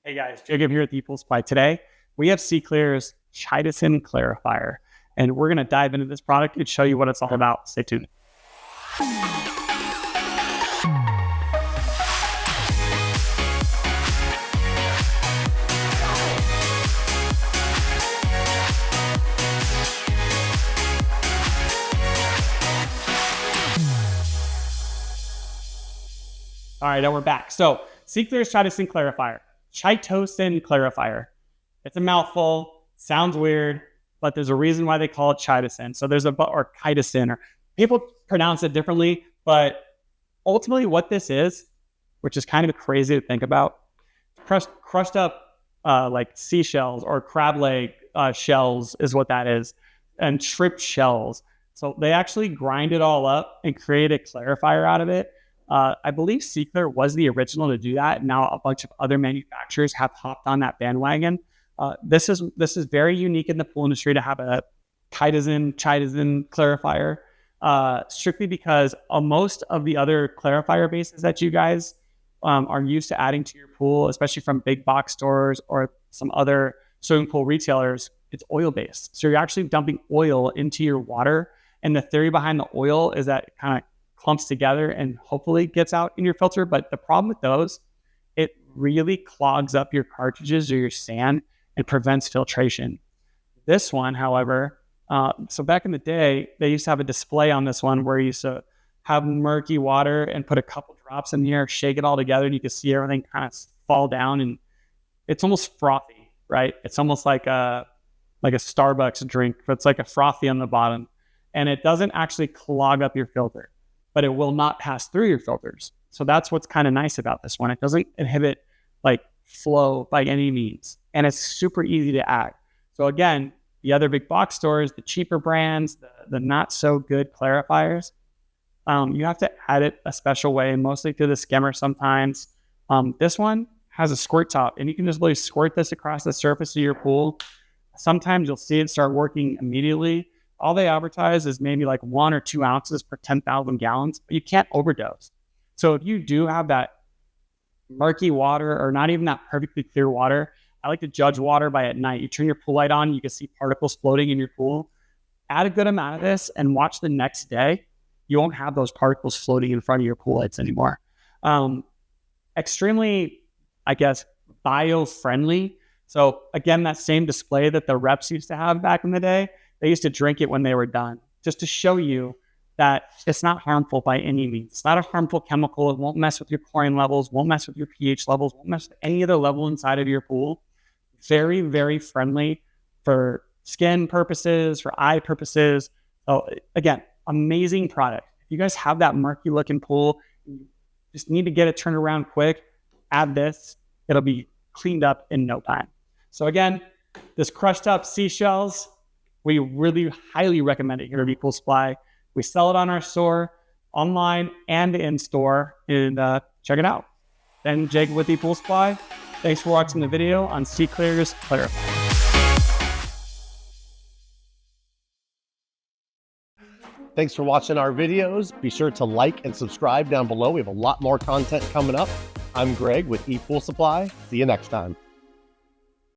Hey guys, Jacob here at the ePoolSupply. Today, we have SeaKlear's Chitosen Clarifier, and we're going to dive into this product and show you what it's all about. Stay tuned. All right, now we're back. So, SeaKlear's Chitosen Clarifier. Chitosen Clarifier. It's a mouthful, sounds weird, but there's a reason why they call it Chitosen. So there's or Chitosen, or people pronounce it differently, but ultimately what this is, which is kind of crazy to think about, crushed up like seashells or crab leg shells is what that is, and shrimp shells. So they actually grind it all up and create a clarifier out of it. I believe SeaKlear was the original to do that. Now a bunch of other manufacturers have hopped on that bandwagon. This is very unique in the pool industry to have a Chitosen clarifier, strictly because most of the other clarifier bases that you guys are used to adding to your pool, especially from big box stores or some other swimming pool retailers, it's oil based. So you're actually dumping oil into your water. And the theory behind the oil is that it kind of clumps together and hopefully gets out in your filter. But the problem with those, it really clogs up your cartridges or your sand and prevents filtration. This one, however, so back in the day, they used to have a display on this one where you used to have murky water and put a couple drops in here, shake it all together, and you can see everything kind of fall down, and it's almost frothy, right? It's almost like a Starbucks drink, but it's like a frothy on the bottom, and it doesn't actually clog up your filter, but it will not pass through your filters. So that's what's kind of nice about this one. It doesn't inhibit like flow by any means, and it's super easy to add. So again, the other big box stores, the cheaper brands, the not so good clarifiers, you have to add it a special way, mostly through the skimmer sometimes. This one has a squirt top, and you can just really squirt this across the surface of your pool. Sometimes you'll see it start working immediately. All they advertise is maybe like 1 or 2 ounces per 10,000 gallons, but you can't overdose. So if you do have that murky water or not even that perfectly clear water, I like to judge water by at night. You turn your pool light on, you can see particles floating in your pool. Add a good amount of this and watch the next day. You won't have those particles floating in front of your pool lights anymore. Extremely, I guess, bio-friendly. So again, that same display that the reps used to have back in the day, they used to drink it when they were done, just to show you that it's not harmful by any means. It's not a harmful chemical. It won't mess with your chlorine levels, won't mess with your pH levels, won't mess with any other level inside of your pool. Very, very friendly for skin purposes, for eye purposes. So again, amazing product. If you guys have that murky looking pool, you just need to get it turned around quick, add this, it'll be cleaned up in no time. So again, this crushed up seashells, we really highly recommend it here at ePoolSupply. We sell it on our store, online and in store, and check it out. Then Jacob with ePoolSupply. Thanks for watching the video on SeaKlear's Clarifier. Thanks for watching our videos. Be sure to like and subscribe down below. We have a lot more content coming up. I'm Greg with ePoolSupply. See you next time.